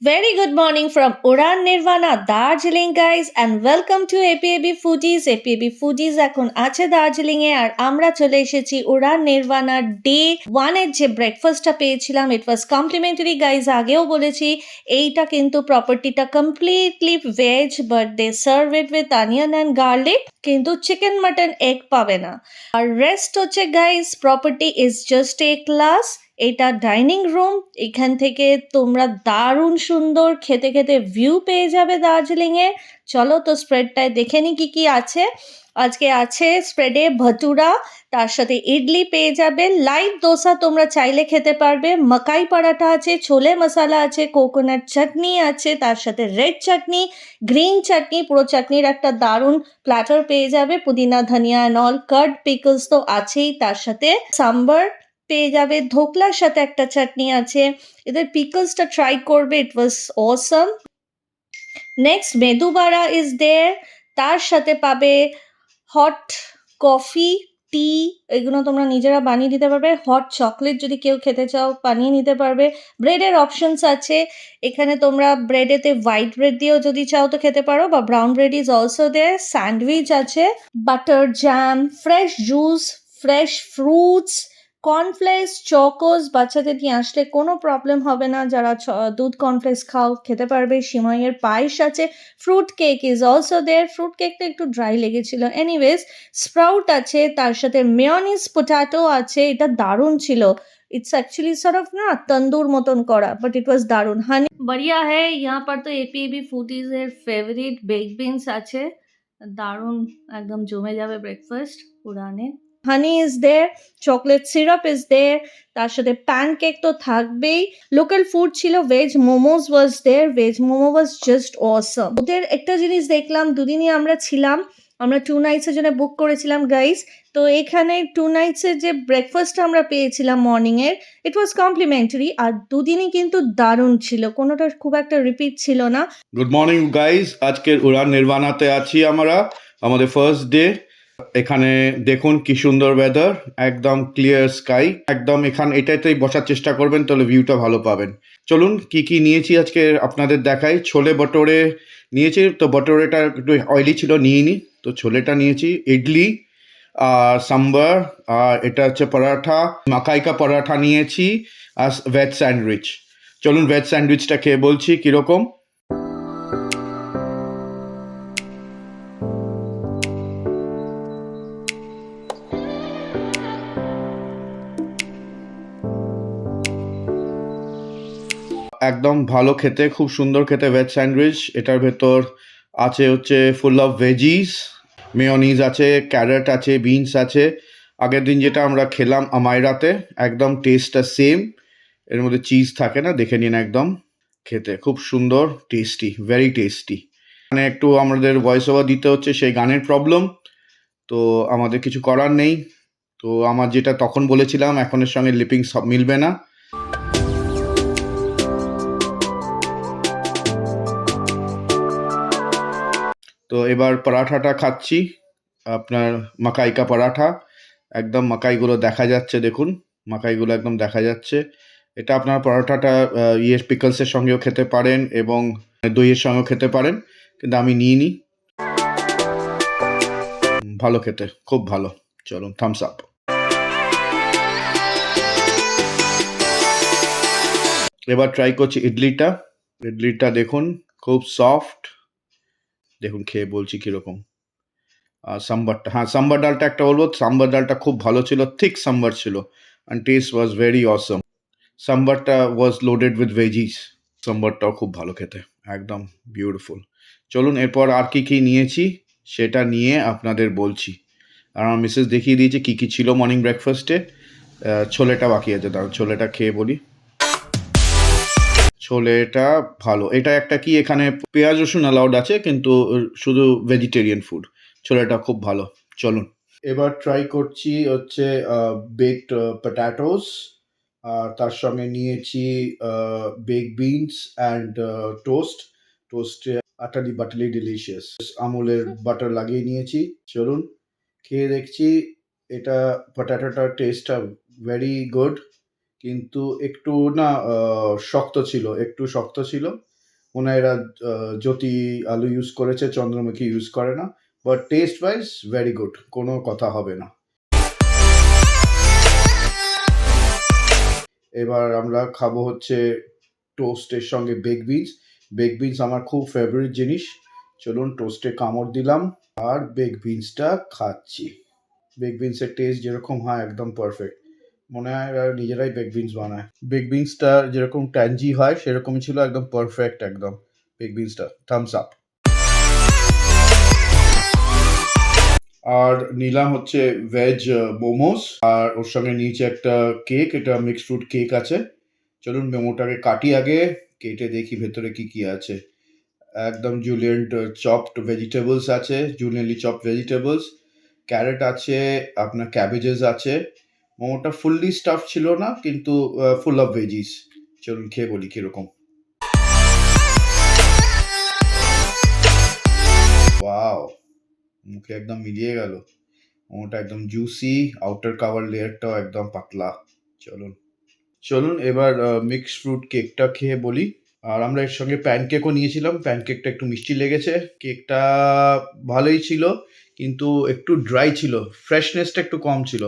Very good morning from Uran Nirvana, Darjeeling guys, and welcome to APAB Foodies. APAB Foodies এখন আছে দার্জিলিং এ আর আমরা চলে এসেছি উড়ান নির্বাণার ডে 1 এর যে ব্রেকফাস্টটা পেয়েছিলাম ইট ওয়াজ কমপ্লিমেন্টারি গাইজ আগেও বলেছি এইটা কিন্তু প্রপার্টিটা completely veg but they serve it with onion and garlic কিন্তু চিকেন মাটন এগ পাবে না আর রেস্ট হচ্ছে guys property is just a class এটা ডাইনিং রুম এখান থেকে তোমরা দারুণ সুন্দর খেতে খেতে ভিউ পেয়ে যাবে দার্জিলিং এ চলো তো স্প্রেডটায় দেখে নি কি আছে আজকে আছে স্প্রেডে ভটুরা তার সাথে ইডলি পেয়ে যাবে লাইট দোসা তোমরা চাইলে খেতে পারবে মাকাই পরাঠা আছে ছোলে মশলা আছে কোকোনাট চাটনি আছে তার সাথে রেড চাটনি গ্রিন চাটনি পুরো চাটনির একটা দারুণ প্ল্যাটার পেয়ে যাবে পুদিনা ধনিয়া অ্যান্ড অল কার্ড পিকলস তো আছেই তার সাথে সাম্বার পেয়ে যাবে ধোকলার সাথে একটা চাটনি আছে এদের পিকলসটা ট্রাই করবে ইট ওয়াজ অসম নেক্সট মেদু বাড়া ইজ দেয়ার তার সাথে পাবে হট কফি টি এগুলো তোমরা নিজেরা বানিয়ে দিতে পারবে হট চকলেট যদি কেউ খেতে চাও বানিয়ে নিতে পারবে ব্রেডের অপশনস আছে এখানে তোমরা ব্রেডেতে হোয়াইট ব্রেড দিয়েও যদি চাও তো খেতে পারো বা brown bread is also there sandwich আছে butter jam fresh juice fresh fruits cornflakes Chocos বাচ্চাদের নিয়ে আসলে কোনো প্রবলেম হবে না যারা দুধ কর্নফ্লেক্স খাও খেতে পারবে সিমাইয়ের পায়েস আছে fruit cake is also there fruit কেকটা একটু ড্রাই লেগেছিল এনিওয়েজ স্প্রাউট আছে তার সাথে মেয়নিজ পোট্যাটো আছে এটা দারুণ ছিল ইটস অ্যাকচুয়ালি সর্ট অফ না তন্দুর মতন করা বাট ইট ওয়াজ দারুণ হানি बढ़िया है यहाँ पर तो एपीएबी फूडीज এর ফেভারিট বেক বিনস আছে দারুণ একদম জমে যাবে ব্রেকফাস্ট উড়ানে honey is there chocolate syrup is there তার সাথে প্যানকেক তো থাকবেই লোকাল ফুড ছিল veg momos was there veg momo was just awesome ওদের একটা জিনিস দেখলাম দুদিনই আমরা ছিলাম আমরা 2 নাইটসের জন্য বুক করেছিলাম গাইস তো এখানে 2 নাইটসের যে ব্রেকফাস্টটা আমরা পেয়েছিলাম মর্নিংয়ের ইট ওয়াজ কমপ্লিমেন্টারি আর দুদিনই কিন্তু দারুণ ছিল কোনোটা খুব একটা রিপিট ছিল না গুড মর্নিং গাইজ আজকের উড়ান নির্বাণাতে আছি আমরা আমাদের ফার্স্ট ডে এখানে দেখুন কি সুন্দর ওয়েদার একদম ক্লিয়ার স্কাই একদম এটাতেই বসার চেষ্টা করবেন তাহলে ভিউটা ভালো পাবেন চলুন কি নিয়েছি আজকে আপনাদের দেখাই ছোলে বটোরে নিয়েছি তো বটোরেটা একটু অয়েলি ছিল নিইনি তো ছোলেটা নিয়েছি ইডলি আর সাম্বার আর এটা হচ্ছে পরাঠা মাকাইকা পরাঠা নিয়েছি আর ভেজ স্যান্ডউইচ চলুন ভেজ স্যান্ডউইচটা খেয়ে বলছি কীরকম একদম ভালো খেতে খুব সুন্দর খেতে ভেজ স্যান্ডউইচ এটার ভেতর আছে হচ্ছে ফুল অফ ভেজিস মেয়নিজ আছে ক্যারট আছে বিনস আছে আগের দিন যেটা আমরা খেলাম আমাইরাতে একদম টেস্টটা সেম এর মধ্যে চিজ থাকে না দেখে নিন একদম খেতে খুব সুন্দর টেস্টি ভেরি টেস্টি মানে একটু আমাদের ভয়েস ওভার দিতে হচ্ছে সেই গানের প্রবলেম তো আমাদের কিছু করার নেই তো আমার যেটা তখন বলেছিলাম এখনের সঙ্গে লিপিং সব মিলবে না তো এবার পরাঠাটা খাচ্ছি আপনার মাকাইকা পরাঠা একদম মাকাইগুলো দেখা যাচ্ছে দেখুন মাকাইগুলো একদম দেখা যাচ্ছে এটা আপনার পরোটাটা পিকলসের সঙ্গেও খেতে পারেন এবং দইয়ের সঙ্গেও খেতে পারেন কিন্তু আমি নিইনি ভালো খেতে খুব ভালো চলুন থামস আপ এবার ট্রাই করছি ইডলিটা দেখুন খুব সফট দেখুন খেয়ে বলছি কীরকম সাম্বারটা সাম্বার ডালটা একটা বলবো সাম্বার ডালটা খুব ভালো ছিল থিক সাম্বার ছিল and taste was very awesome সাম্বারটা ওয়াজ লোডেড উইথ ভেজিস সাম্বারটাও খুব ভালো খেতে একদম বিউটিফুল চলুন এরপর আর কি নিয়েছি সেটা নিয়ে আপনাদের বলছি আর আমার মিসেস দেখিয়ে দিয়েছে কি ছিল মর্নিং ব্রেকফাস্টে ছোলেটা বাকি আছে দাঁড়ান ছোলেটা খেয়ে বলি ছোলেটা ভালো এটা একটা কি এখানে পেঁয়াজ রসুন অ্যালাউড আছে কিন্তু শুধু ভেজিটেরিয়ান ফুড ছোলেটা খুব ভালো চলুন এবার ট্রাই করছি হচ্ছে বেকড পট্যাটোস আর তার সঙ্গে নিয়েছি বেক বিনস অ্যান্ড টোস্ট আটালি বাটালি ডিলিশিয়াস আমুলের বাটার লাগিয়ে নিয়েছি চলুন খেয়ে দেখছি এটা পট্যাটোটার টেস্টটা ভেরি গুড কিন্তু একটু না একটু শক্ত ছিল। মনে হয় এরা জ্যোতি আলু ইউজ করেছে, চন্দ্রমুখী ইউজ করে না। But taste wise very good, কোনো কথা হবে না। এবার আমরা খাবো হচ্ছে টোস্টের সঙ্গে বেক বিনস। বেক বিনস আমার খুব ফেভারিট জিনিস। চলুন টোস্টে কামড় দিলাম আর বেক বিনসটা খাচ্ছি। বেক বিনসের টেস্ট যেরকম হয় একদম পারফেক্ট। মনে হয় এরা নিজেরাই বেক বিনস বানায়। বেক বিনসটা যেরকম ট্যাঞ্জি হয় সেরকমই ছিল, একদম পারফেক্ট একদম। বেক বিনসটা থামস আপ। আর নিলাম হচ্ছে ভেজ মোমোস, আর ওর সঙ্গে নিয়েছি একটা কেক, এটা মিক্সড ফ্রুট কেক আছে। চলুন মোমোটাকে কাটি আগে, কেটে দেখি ভেতরে কি কি আছে। একদম জুলিয়েন্ট চপড ভেজিটেবলস আছে, জুলিয়েনলি চপড ভেজিটেবলস, ক্যারেট আছে, আপনার ক্যাবেজেস আছে। মোমোটা ফুললি স্টাফ ছিল না, কিন্তু ফুল অফ ভেজিস। চলুন খেয়ে বলি কিরকম। ওয়াও, মুখে একদম মিলিয়ে গেল। মোমোটা একদম জুসি, আউটার কাভার লেয়ারটাও একদম পাতলা। চলুন এবার মিক্সড ফ্রুট কেকটা খেয়ে বলি। আর আমরা এর সঙ্গে প্যানকেকও নিয়েছিলাম, প্যানকেকটা একটু মিষ্টি লেগেছে। কেকটা ভালোই ছিল, কিন্তু একটু ড্রাই ছিল, ফ্রেশনেসটা একটু কম ছিল।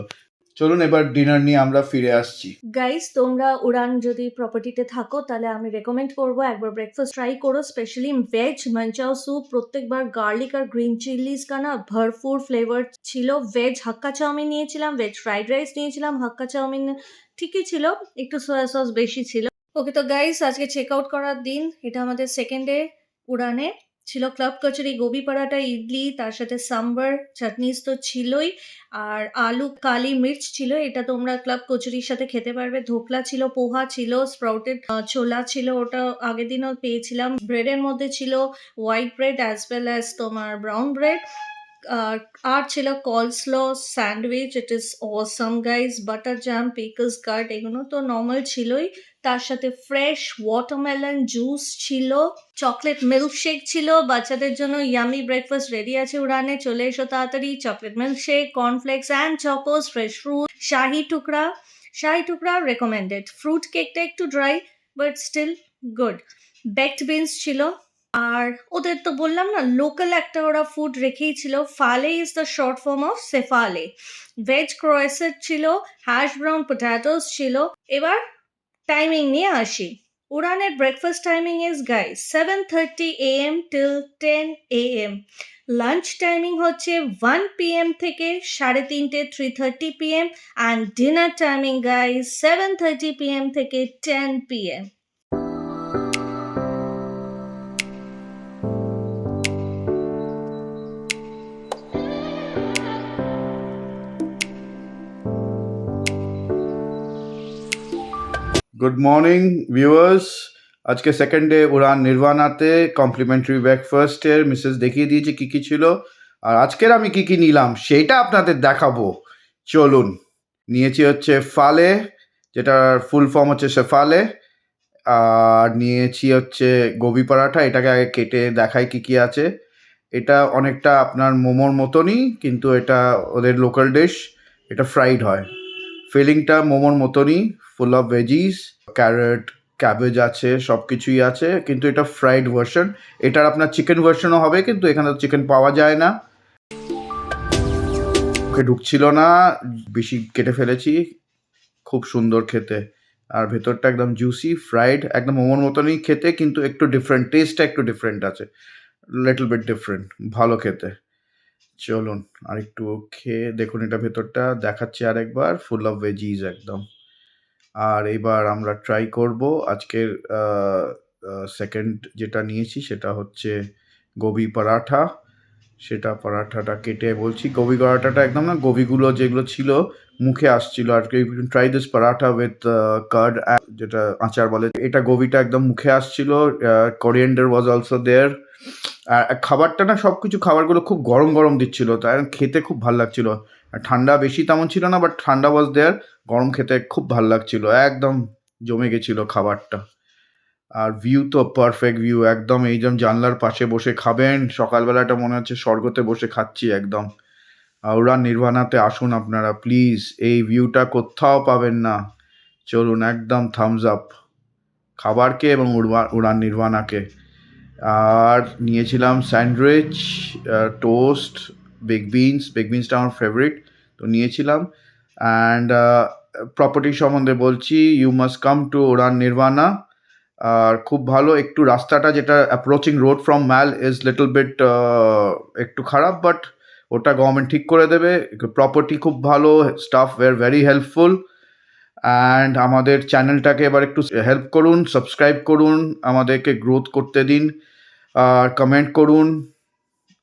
চলুন এবার ডিনার নিয়ে আমরা ফিরে আসছি। গাইস, তোমরা উড়ান যদি প্রপার্টিতে থাকো তাহলে আমি রেকমেন্ড করবো একবার ব্রেকফাস্ট ট্রাই করো, স্পেশালি ভেজ মঞ্চাও স্যুপ। প্রত্যেকবার গার্লিক আর গ্রিন চিলিজ का না ভরপুর ফ্লেভার ছিল। ভেজ হাক্কা চাউমিন নিয়েছিলাম, ভেজ ফ্রাইড রাইস নিয়েছিলাম। হাক্কা চাউমিন ঠিকই ছিল, একটু সয়া সস বেশি ছিল। ওকে তো গাইস, আজকে চেক আউট করার দিন। এটা আমাদের সেকেন্ড ডে উড়ানে। ছিল ক্লাব কচুরি, গোবি পরাঠা, ইডলি, তার সাথে সাম্বার, চাটনিস তো ছিলই, আর আলু কালি মির্চ ছিল। এটা তোমরা ক্লাব কচুরির সাথে খেতে পারবে। ধোকলা ছিল, পোহা ছিল, স্প্রাউটেড ছোলা ছিল, ওটা আগের দিনও পেয়েছিলাম। ব্রেডের মধ্যে ছিল white bread as well as তোমার ব্রাউন ব্রেড। আর ছিল coleslaw sandwich, it is awesome guys. Butter jam, pickles cut, এগুলো তো নর্মাল ছিলই। তার সাথে ফ্রেশ ওয়াটারমেলন জুস ছিল, চকলেট মিল্কশেক ছিল। বাচ্চাদের জন্য ইয়ামি ব্রেকফাস্ট রেডি আছে উড়ানে, চলে এসো তাড়াতাড়ি। Chocolate milkshake, cornflakes and Chocos, fresh fruit, shahi tukda recommended. Fruit কেকটা একটু dry but still good. Baked beans ছিল। আর ওদের তো বললাম না, লোকাল একটা ওরা ফুড রেখেই ছিল। Phale is the short form of sephale. Veg croissant ছিল, হ্যাশ ব্রাউন পটেটোস ছিল। এবার টাইমিং নিয়ে আসি। উড়ানের breakfast timing is guys 7:30 AM till 10 AM। Lunch timing হচ্ছে 1 PM থেকে 3:30 3:30 PM। And dinner timing guys 7:30 PM থেকে 10 PM। গুড মর্নিং ভিউয়ার্স, আজকে সেকেন্ড ডে উড়ান নির্বাণাতে কমপ্লিমেন্টারি ব্রেকফাস্টের মিসেস দেখিয়ে দিয়েছে কী কী ছিল। আর আজকের আমি কী কী নিলাম সেইটা আপনাদের দেখাবো। চলুন, নিয়েছি হচ্ছে ফালে, যেটার ফুল ফর্ম হচ্ছে সেফালে। আর নিয়েছি হচ্ছে গোবি পরাঠা, এটাকে আগে কেটে দেখাই কী কী আছে। এটা অনেকটা আপনার মোমোর মতনই, কিন্তু এটা ওদের লোকাল ডিশ। এটা ফ্রাইড হয়, ফিলিংটা মোমোর মতনই, full of veggies, carrot, cabbage আছে, সব কিছুই আছে, কিন্তু এটা ফ্রাইড ভার্সন। এটার আপনার চিকেন ভার্সনও হবে, কিন্তু এখানে তো চিকেন পাওয়া যায় না। ওকে ঢুকছিল না, বেশি কেটে ফেলেছি। খুব সুন্দর খেতে, আর ভেতরটা একদম জুসি, ফ্রাইড, একদম মোমোর মতনই খেতে, কিন্তু একটু ডিফারেন্ট, টেস্টটা একটু ডিফারেন্ট আছে, লিটল বিট ডিফারেন্ট, ভালো খেতে। চলুন আর একটু খেয়ে দেখুন, এটা ভেতরটা দেখাচ্ছি আরেকবার, ফুল অফ ভেজিস একদম। আর এবার আমরা ট্রাই করব আজকের সেকেন্ড যেটা নিয়েছি, সেটা হচ্ছে গোবি পরাঠা। সেটা পরাঠাটা কেটে বলছি, গোবি পরাঠাটা একদম না, গোবিগুলো যেগুলো ছিল মুখে আসছিল আর কি। Try this paratha with card, যেটা আচার বলে। এটা গোবিটা একদম মুখে আসছিল, কোরিয়েন্ডার ওয়াজ অলসো দেয়ার। আর খাবারটা না, সব কিছু খাবারগুলো খুব গরম গরম দিচ্ছিল, তাই খেতে খুব ভালো লাগছিল। আর ঠান্ডা বেশি তেমন ছিল না, বাট ঠান্ডা ওয়াজ দেয়ার, গরম খেতে খুব ভালো লাগছিল, একদম জমে গেছিল খাবারটা। আর ভিউ তো পারফেক্ট ভিউ, একদম এই যেমন জানলার পাশে বসে খাবেন, সকালবেলাটা মনে হচ্ছে স্বর্গতে বসে খাচ্ছি একদম। উড়ান নির্বাণাতে আসুন আপনারা প্লিজ, এই ভিউটা কোথাও পাবেন না। চলুন একদম থামস আপ খাবারকে এবং উড়ান নির্বাণাকে। আর নিয়েছিলাম স্যান্ডউইচ, টোস্ট, বিনসটা আমার ফেভারিট, তো নিয়েছিলাম। অ্যান্ড প্রপার্টি সম্বন্ধে বলছি, you must come to Udaan Nirvana. আর খুব ভালো, একটু রাস্তাটা যেটা approaching road from mall is little bit একটু খারাপ, বাট ওটা গভর্নমেন্ট ঠিক করে দেবে। প্রপার্টি খুব ভালো, staff were very helpful. And আমাদের চ্যানেলটাকে এবার একটু হেল্প করুন, সাবস্ক্রাইব করুন, আমাদেরকে গ্রোথ করতে দিন, আর কমেন্ট করুন,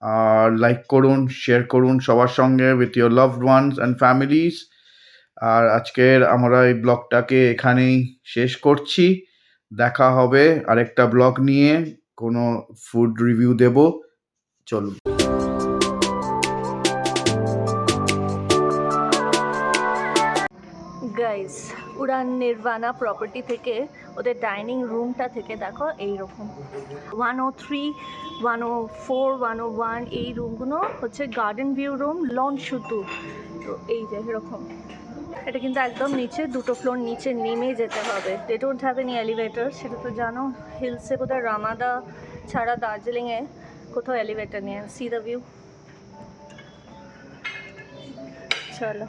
আর লাইক করুন, শেয়ার করুন সবার সঙ্গে with your loved ones and families. আর আজকের আমরা এই ব্লগটাকে এখানেই শেষ করছি। দেখা হবে আরেকটা ব্লগ নিয়ে, কোনো ফুড রিভিউ দেব। চলুন। গাইস, উড়ান নির্বাণা প্রপার্টি থেকে ওদের ডাইনিং রুমটা থেকে দেখো এইরকম 103, 104, 101 এই রুমগুলো হচ্ছে গার্ডেন ভিউ রুম, লন শুধু। তো এই যে এরকম, এটা কিন্তু একদম নিচে, 2টো ফ্লোর নিচে নেমে যেতে হবে। They don't have any elevator, সেটা তো জানো। হিলসে কোথাও রামাদা ছাড়া দার্জিলিংয়ে কোথাও এলিভেটর নেই। C the view. চলো।